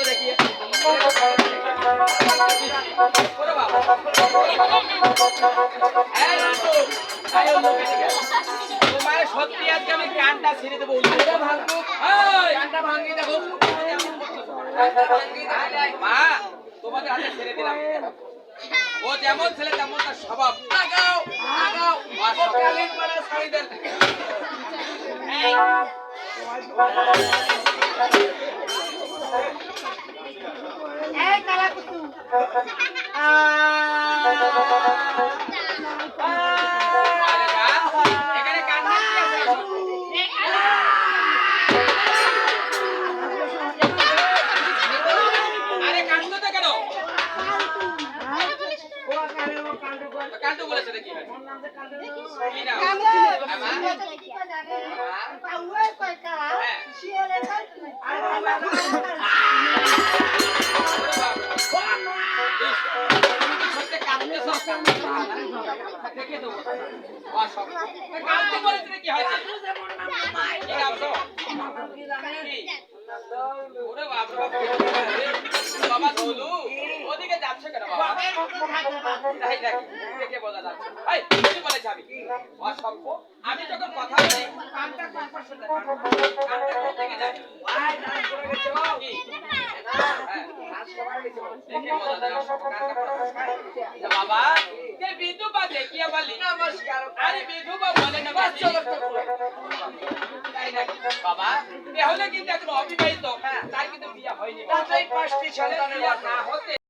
দেখিয়ে তোমার সত্যি আজকে আমি কানটা ছেড়ে দেবো কানটা ভাঙিয়ে দেখো মা তোমাদের হাতে ছেড়ে দিলাম ও যেমন ছেলে তেমন তার স্বভাব লাগাও লাগাও কালীর পাড়া ছাড়ি দেন এই কালা কুতু এখানে কান কি আছে আরে কান্দো তো কেন কান্দো বলেছে দেখি কি নাম বাবা ধলু ওদিকে যাচ্ছে কেন বাবা দেখে বোঝা যাচ্ছে বলেছে আমি যখন কথা বলি কানটা কোন পাশে কানটা কোন দিকে যায় বাবা কে বিধবা দেখিয়া বলি নমস্কার আরে বিধবা বলে না বাবা এ হলে কিন্তু এখন অবিবাহিত তার কিন্তু বিয়ে হয়নি 5টি সন্তানের না হতে